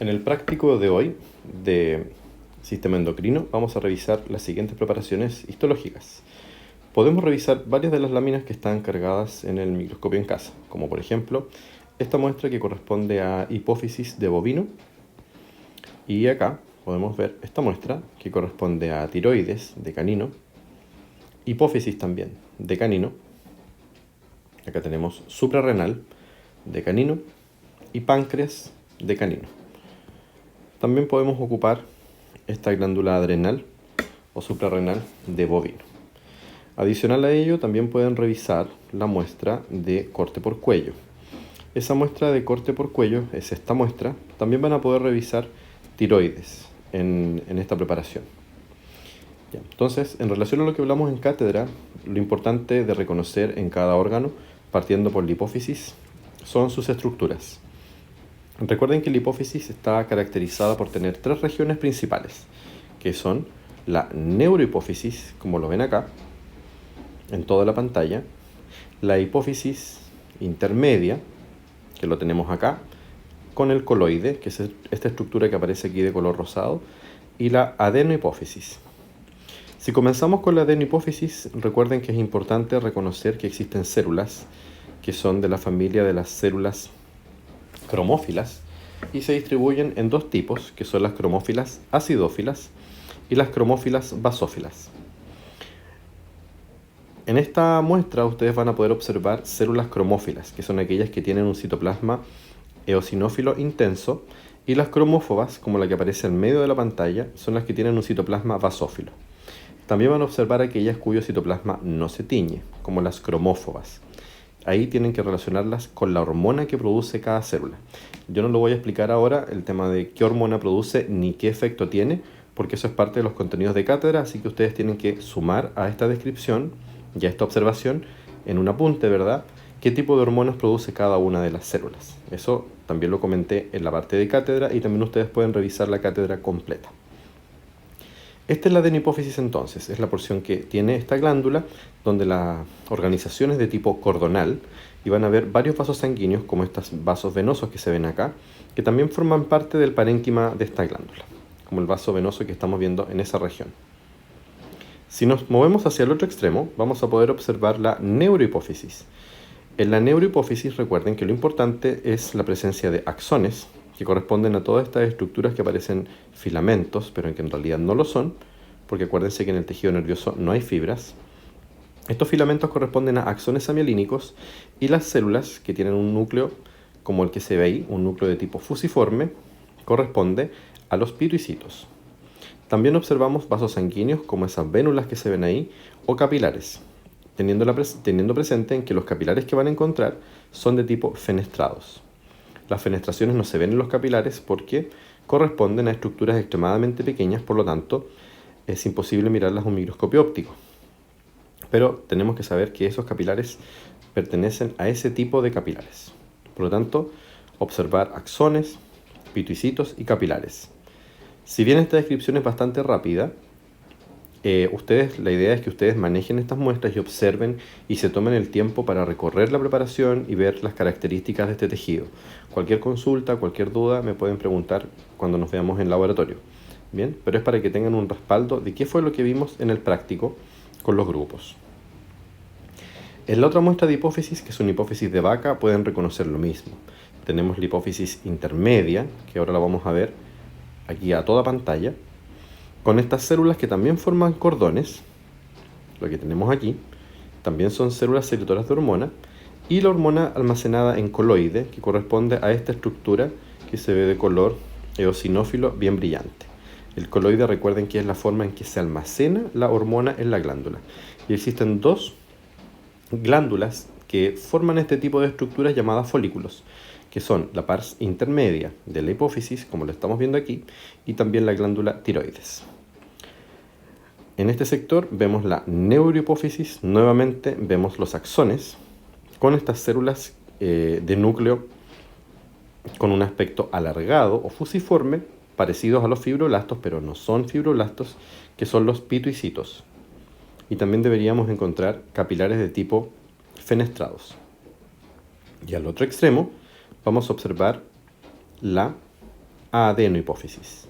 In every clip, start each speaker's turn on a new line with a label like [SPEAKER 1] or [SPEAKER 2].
[SPEAKER 1] En el práctico de hoy de sistema endocrino vamos a revisar las siguientes preparaciones histológicas. Podemos revisar varias de las láminas que están cargadas en el microscopio en casa, como por ejemplo esta muestra que corresponde a hipófisis de bovino, y acá podemos ver esta muestra que corresponde a tiroides de canino, hipófisis también de canino, acá tenemos suprarrenal de canino y páncreas de canino. También podemos ocupar esta glándula adrenal o suprarrenal de bovino. Adicional a ello, también pueden revisar la muestra de corte por cuello. Esa muestra de corte por cuello es esta muestra. También van a poder revisar tiroides en esta preparación. Ya, entonces, en relación a lo que hablamos en cátedra, lo importante de reconocer en cada órgano, partiendo por la hipófisis, son sus estructuras. Recuerden que la hipófisis está caracterizada por tener tres regiones principales, que son la neurohipófisis, como lo ven acá, en toda la pantalla, la hipófisis intermedia, que lo tenemos acá, con el coloide, que es esta estructura que aparece aquí de color rosado, y la adenohipófisis. Si comenzamos con la adenohipófisis, recuerden que es importante reconocer que existen células que son de la familia de las células cromófilas y se distribuyen en dos tipos, que son las cromófilas acidófilas y las cromófilas basófilas. En esta muestra ustedes van a poder observar células cromófilas, que son aquellas que tienen un citoplasma eosinófilo intenso, y las cromófobas, como la que aparece en medio de la pantalla, son las que tienen un citoplasma basófilo. También van a observar aquellas cuyo citoplasma no se tiñe, como las cromófobas. Ahí tienen que relacionarlas con la hormona que produce cada célula. Yo no lo voy a explicar ahora el tema de qué hormona produce ni qué efecto tiene, porque eso es parte de los contenidos de cátedra, así que ustedes tienen que sumar a esta descripción y a esta observación en un apunte, ¿verdad?, qué tipo de hormonas produce cada una de las células. Eso también lo comenté en la parte de cátedra y también ustedes pueden revisar la cátedra completa. Esta es la adenohipófisis entonces, es la porción que tiene esta glándula donde la organización es de tipo cordonal y van a ver varios vasos sanguíneos como estos vasos venosos que se ven acá, que también forman parte del parénquima de esta glándula, como el vaso venoso que estamos viendo en esa región. Si nos movemos hacia el otro extremo, vamos a poder observar la neurohipófisis. En la neurohipófisis recuerden que lo importante es la presencia de axones, que corresponden a todas estas estructuras que parecen filamentos, pero que en realidad no lo son, porque acuérdense que en el tejido nervioso no hay fibras. Estos filamentos corresponden a axones amialínicos y las células que tienen un núcleo como el que se ve ahí, un núcleo de tipo fusiforme, corresponde a los pituicitos. También observamos vasos sanguíneos como esas vénulas que se ven ahí o capilares, teniendo presente en que los capilares que van a encontrar son de tipo fenestrados. Las fenestraciones no se ven en los capilares porque corresponden a estructuras extremadamente pequeñas, por lo tanto es imposible mirarlas a un microscopio óptico. Pero tenemos que saber que esos capilares pertenecen a ese tipo de capilares. Por lo tanto, observar axones, pituicitos y capilares. Si bien esta descripción es bastante rápida, la idea es que ustedes manejen estas muestras y observen y se tomen el tiempo para recorrer la preparación y ver las características de este tejido. Cualquier consulta, cualquier duda me pueden preguntar cuando nos veamos en laboratorio. Bien, pero es para que tengan un respaldo de qué fue lo que vimos en el práctico con los grupos. En la otra muestra de hipófisis, que es una hipófisis de vaca, pueden reconocer lo mismo. Tenemos la hipófisis intermedia, que ahora la vamos a ver aquí a toda pantalla, con estas células que también forman cordones, lo que tenemos aquí, también son células secretoras de hormona, y la hormona almacenada en coloide, que corresponde a esta estructura que se ve de color eosinófilo bien brillante. El coloide, recuerden que es la forma en que se almacena la hormona en la glándula. Y existen dos glándulas que forman este tipo de estructuras llamadas folículos, que son la pars intermedia de la hipófisis, como lo estamos viendo aquí, y también la glándula tiroides. En este sector vemos la neurohipófisis, nuevamente vemos los axones, con estas células de núcleo con un aspecto alargado o fusiforme, parecidos a los fibroblastos, pero no son fibroblastos, que son los pituicitos. Y también deberíamos encontrar capilares de tipo fenestrados. Y al otro extremo vamos a observar la adenohipófisis.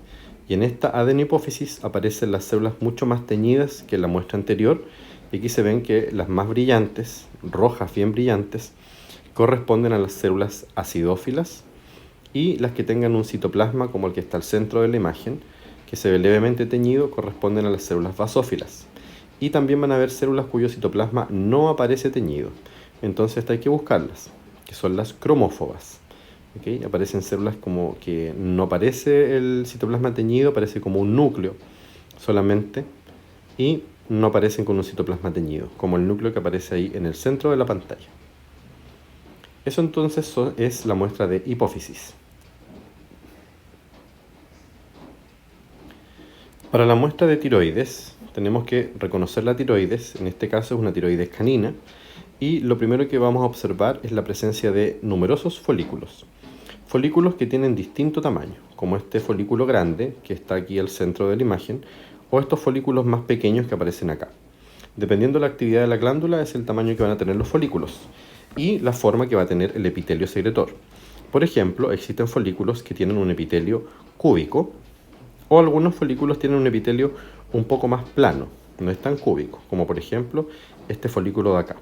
[SPEAKER 1] Y en esta adenohipófisis aparecen las células mucho más teñidas que en la muestra anterior. Y aquí se ven que las más brillantes, rojas bien brillantes, corresponden a las células acidófilas, y las que tengan un citoplasma como el que está al centro de la imagen, que se ve levemente teñido, corresponden a las células basófilas. Y también van a haber células cuyo citoplasma no aparece teñido. Entonces esta hay que buscarlas, que son las cromófobas. ¿Okay? Aparecen células como que no aparece el citoplasma teñido, aparece como un núcleo solamente, y no aparecen con un citoplasma teñido, como el núcleo que aparece ahí en el centro de la pantalla. Eso entonces es la muestra de hipófisis. Para la muestra de tiroides, tenemos que reconocer la tiroides. En este caso es una tiroides canina, y lo primero que vamos a observar es la presencia de numerosos folículos. Folículos que tienen distinto tamaño, como este folículo grande que está aquí al centro de la imagen, o estos folículos más pequeños que aparecen acá. Dependiendo de la actividad de la glándula es el tamaño que van a tener los folículos y la forma que va a tener el epitelio secretor. Por ejemplo, existen folículos que tienen un epitelio cúbico, o algunos folículos tienen un epitelio un poco más plano, no es tan cúbico, como por ejemplo este folículo de acá.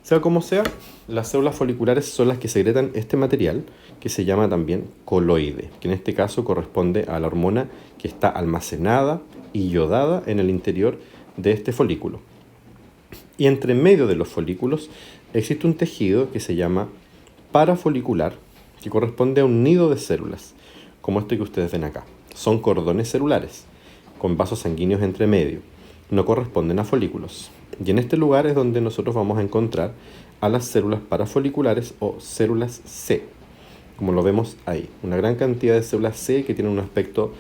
[SPEAKER 1] Sea como sea, las células foliculares son las que secretan este material que se llama también coloide, que en este caso corresponde a la hormona que está almacenada y iodada en el interior de este folículo. Y entre medio de los folículos existe un tejido que se llama parafolicular, que corresponde a un nido de células, como este que ustedes ven acá. Son cordones celulares, con vasos sanguíneos entre medio. No corresponden a folículos. Y en este lugar es donde nosotros vamos a encontrar a las células parafoliculares o células C, como lo vemos ahí. Una gran cantidad de células C que tienen un aspecto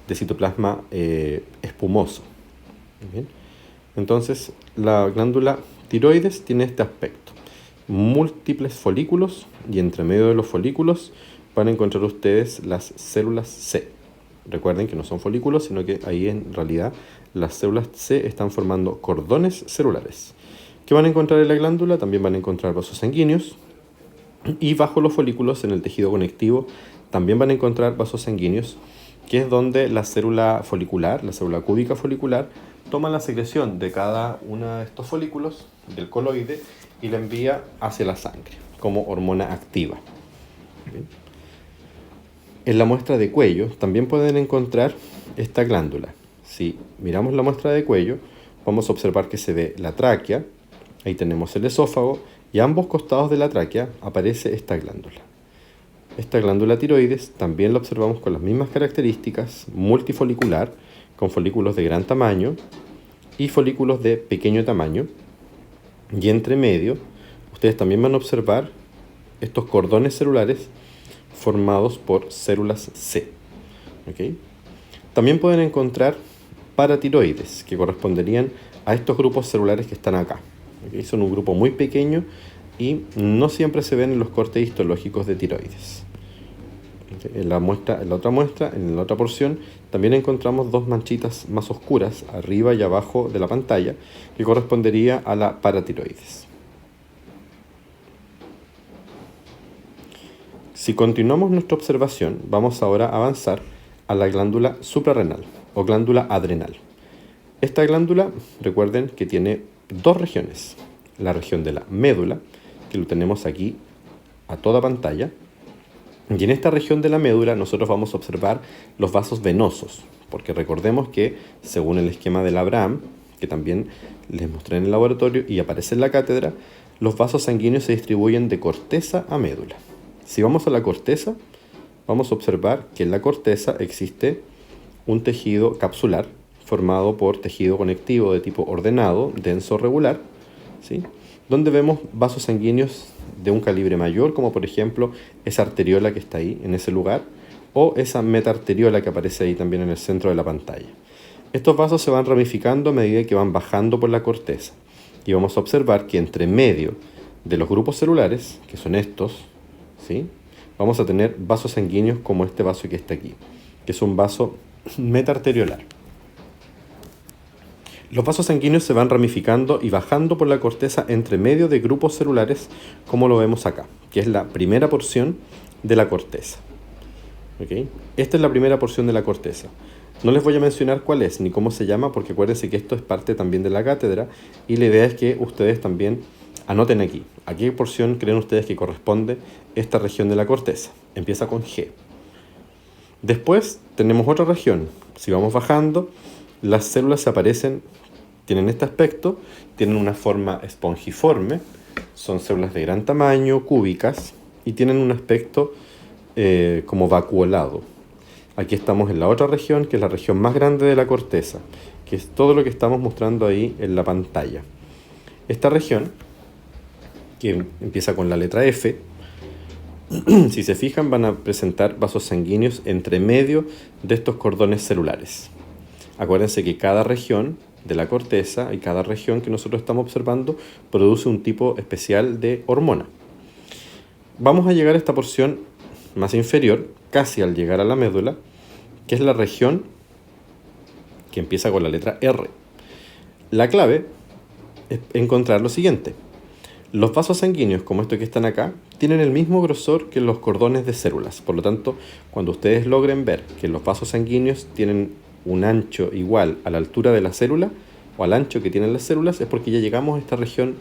[SPEAKER 1] de citoplasma espumoso. ¿Bien? Entonces, la glándula tiroides tiene este aspecto. Múltiples folículos, y entre medio de los folículos van a encontrar ustedes las células C. Recuerden que no son folículos, sino que ahí en realidad las células C están formando cordones celulares. ¿Qué van a encontrar en la glándula? También van a encontrar vasos sanguíneos, y bajo los folículos, en el tejido conectivo, también van a encontrar vasos sanguíneos, que es donde la célula folicular, la célula cúbica folicular, toma la secreción de cada uno de estos folículos, del coloide, y la envía hacia la sangre como hormona activa. ¿Bien? En la muestra de cuello también pueden encontrar esta glándula. Si miramos la muestra de cuello, vamos a observar que se ve la tráquea, ahí tenemos el esófago, y a ambos costados de la tráquea aparece esta glándula. Esta glándula tiroides también la observamos con las mismas características, multifolicular, con folículos de gran tamaño y folículos de pequeño tamaño. Y entre medio, ustedes también van a observar estos cordones celulares formados por células C. ¿Okay? También pueden encontrar paratiroides, que corresponderían a estos grupos celulares que están acá. ¿Okay? Son un grupo muy pequeño y no siempre se ven en los cortes histológicos de tiroides. ¿Okay? En la otra porción, también encontramos dos manchitas más oscuras, arriba y abajo de la pantalla, que correspondería a la paratiroides. Si continuamos nuestra observación, vamos ahora a avanzar a la glándula suprarrenal o glándula adrenal. Esta glándula, recuerden que tiene dos regiones. La región de la médula, que lo tenemos aquí a toda pantalla. Y en esta región de la médula nosotros vamos a observar los vasos venosos, porque recordemos que según el esquema del Abraham, que también les mostré en el laboratorio y aparece en la cátedra, los vasos sanguíneos se distribuyen de corteza a médula. Si vamos a la corteza, vamos a observar que en la corteza existe un tejido capsular formado por tejido conectivo de tipo ordenado, denso, regular, ¿sí? Donde vemos vasos sanguíneos de un calibre mayor, como por ejemplo esa arteriola que está ahí, en ese lugar, o esa metaarteriola que aparece ahí también en el centro de la pantalla. Estos vasos se van ramificando a medida que van bajando por la corteza, y vamos a observar que entre medio de los grupos celulares, que son estos, ¿sí? Vamos a tener vasos sanguíneos como este vaso que está aquí, que es un vaso metaarteriolar. Los vasos sanguíneos se van ramificando y bajando por la corteza entre medio de grupos celulares, como lo vemos acá, que es la primera porción de la corteza. ¿ok? Esta es la primera porción de la corteza. No les voy a mencionar cuál es ni cómo se llama, porque acuérdense que esto es parte también de la cátedra y la idea es que ustedes también anoten aquí. ¿A qué porción creen ustedes que corresponde esta región de la corteza? Empieza con G. Después tenemos otra región. Si vamos bajando, las células aparecen, tienen este aspecto, tienen una forma espongiforme, son células de gran tamaño, cúbicas, y tienen un aspecto como vacuolado. Aquí estamos en la otra región, que es la región más grande de la corteza, que es todo lo que estamos mostrando ahí en la pantalla. Esta región, que empieza con la letra F, si se fijan van a presentar vasos sanguíneos entre medio de estos cordones celulares. Acuérdense que cada región de la corteza y cada región que nosotros estamos observando produce un tipo especial de hormona. Vamos a llegar a esta porción más inferior, casi al llegar a la médula, que es la región que empieza con la letra R. La clave es encontrar lo siguiente. Los vasos sanguíneos, como estos que están acá, tienen el mismo grosor que los cordones de células. Por lo tanto, cuando ustedes logren ver que los vasos sanguíneos tienen un ancho igual a la altura de la célula o al ancho que tienen las células, es porque ya llegamos a esta región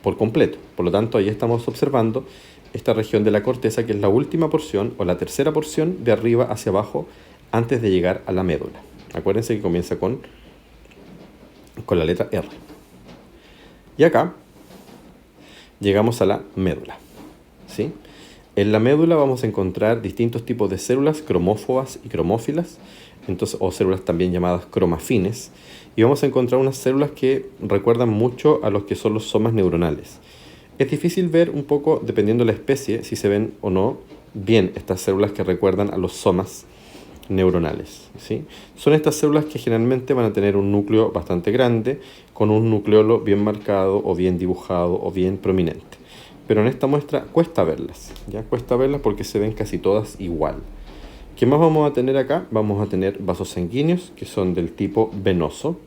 [SPEAKER 1] por completo. Por lo tanto, ahí estamos observando esta región de la corteza, que es la última porción o la tercera porción de arriba hacia abajo antes de llegar a la médula. Acuérdense que comienza con la letra R. Y acá llegamos a la médula, ¿sí? En la médula vamos a encontrar distintos tipos de células cromófobas y cromófilas, entonces, o células también llamadas cromafines, y vamos a encontrar unas células que recuerdan mucho a los que son los somas neuronales. Es difícil ver un poco, dependiendo de la especie, si se ven o no bien estas células que recuerdan a los somas neuronales, ¿sí? Son estas células que generalmente van a tener un núcleo bastante grande, con un nucleolo bien marcado o bien dibujado o bien prominente. Pero en esta muestra cuesta verlas, ¿ya? Cuesta verlas porque se ven casi todas igual. ¿Qué más vamos a tener acá? Vamos a tener vasos sanguíneos que son del tipo venoso,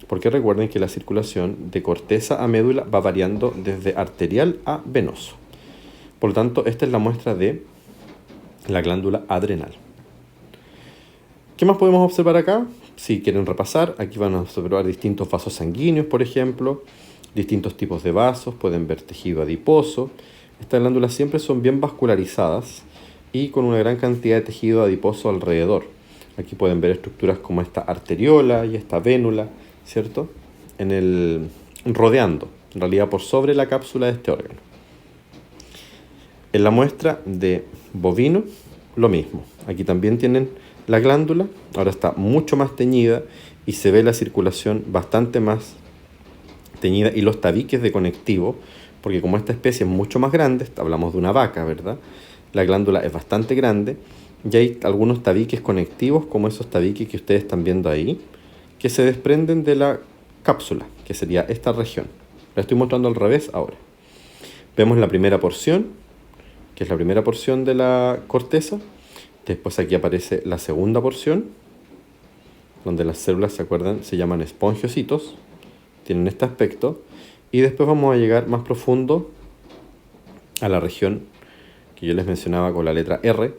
[SPEAKER 1] porque recuerden que la circulación de corteza a médula va variando desde arterial a venoso. Por lo tanto, esta es la muestra de la glándula adrenal. ¿Qué más podemos observar acá? Si quieren repasar, aquí van a observar distintos vasos sanguíneos, por ejemplo, distintos tipos de vasos, pueden ver tejido adiposo. Estas glándulas siempre son bien vascularizadas y con una gran cantidad de tejido adiposo alrededor. Aquí pueden ver estructuras como esta arteriola y esta vénula, ¿cierto? Rodeando, en realidad por sobre la cápsula de este órgano. En la muestra de bovino, lo mismo. Aquí también tienen la glándula, ahora está mucho más teñida y se ve la circulación bastante más teñida y los tabiques de conectivo, porque como esta especie es mucho más grande, hablamos de una vaca, ¿verdad? La glándula es bastante grande y hay algunos tabiques conectivos, como esos tabiques que ustedes están viendo ahí, que se desprenden de la cápsula, que sería esta región. La estoy mostrando al revés ahora. Vemos la primera porción, que es la primera porción de la corteza. Después aquí aparece la segunda porción, donde las células, ¿se acuerdan? Se llaman espongiocitos, tienen este aspecto. Y después vamos a llegar más profundo a la región que yo les mencionaba con la letra R,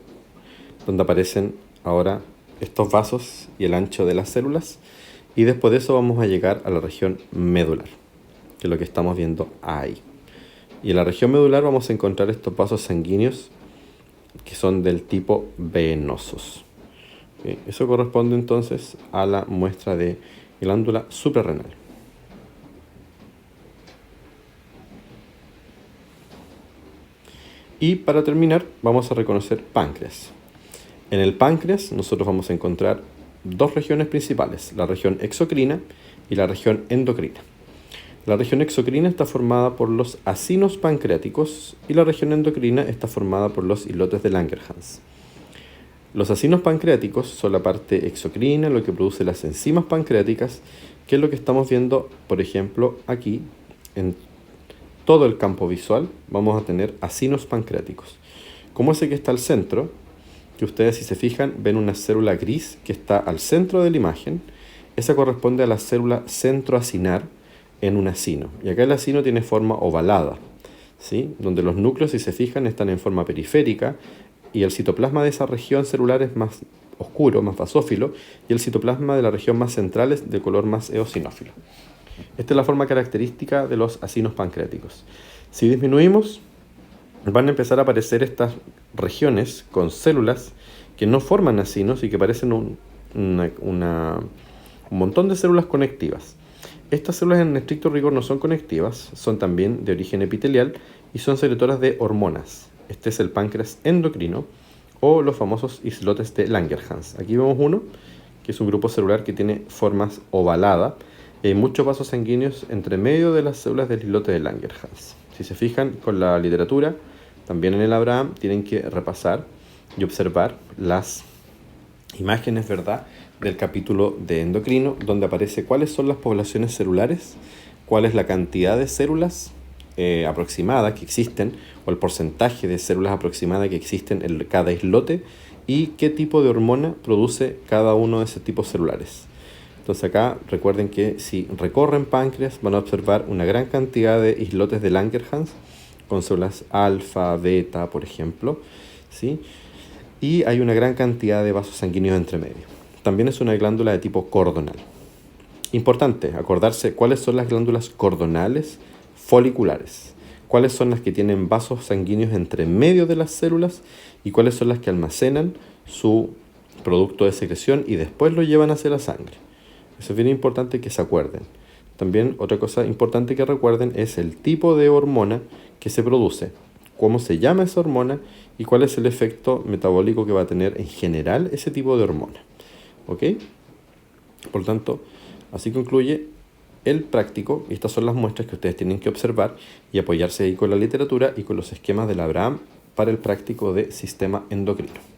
[SPEAKER 1] donde aparecen ahora estos vasos y el ancho de las células. Y después de eso vamos a llegar a la región medular, que es lo que estamos viendo ahí. Y en la región medular vamos a encontrar estos vasos sanguíneos que son del tipo venosos. ¿Okay? Eso corresponde entonces a la muestra de glándula suprarrenal. Y para terminar vamos a reconocer páncreas. En el páncreas nosotros vamos a encontrar dos regiones principales, la región exocrina y la región endocrina. La región exocrina está formada por los acinos pancreáticos y la región endocrina está formada por los islotes de Langerhans. Los acinos pancreáticos son la parte exocrina, lo que produce las enzimas pancreáticas, que es lo que estamos viendo, por ejemplo, aquí en todo el campo visual. Vamos a tener acinos pancreáticos. Como ese que está al centro, que ustedes si se fijan ven una célula gris que está al centro de la imagen. Esa corresponde a la célula centroacinar en un acino. Y acá el acino tiene forma ovalada, ¿sí? Donde los núcleos, si se fijan, están en forma periférica y el citoplasma de esa región celular es más oscuro, más basófilo, y el citoplasma de la región más central es de color más eosinófilo. Esta es la forma característica de los acinos pancreáticos. Si disminuimos, van a empezar a aparecer estas regiones con células que no forman acinos y que parecen un montón de células conectivas. Estas células en estricto rigor no son conectivas, son también de origen epitelial y son secretoras de hormonas. Este es el páncreas endocrino o los famosos islotes de Langerhans. Aquí vemos uno, que es un grupo celular que tiene formas ovalada y hay muchos vasos sanguíneos entre medio de las células del islote de Langerhans. Si se fijan con la literatura, también en el Abraham, tienen que repasar y observar las imágenes, ¿verdad?, del capítulo de endocrino, donde aparece cuáles son las poblaciones celulares, cuál es la cantidad de células aproximada que existen, o el porcentaje de células aproximada que existen en cada islote, y qué tipo de hormona produce cada uno de esos tipos celulares. Entonces acá recuerden que si recorren páncreas van a observar una gran cantidad de islotes de Langerhans con células alfa, beta, por ejemplo, ¿sí? Y hay una gran cantidad de vasos sanguíneos entre medio. También es una glándula de tipo cordonal. Importante acordarse cuáles son las glándulas cordonales foliculares, cuáles son las que tienen vasos sanguíneos entre medio de las células y cuáles son las que almacenan su producto de secreción y después lo llevan hacia la sangre. Eso es bien importante que se acuerden. También otra cosa importante que recuerden es el tipo de hormona que se produce, cómo se llama esa hormona y cuál es el efecto metabólico que va a tener en general ese tipo de hormona. ¿Ok? Por lo tanto, así concluye el práctico, y estas son las muestras que ustedes tienen que observar y apoyarse ahí con la literatura y con los esquemas del Abraham para el práctico de sistema endocrino.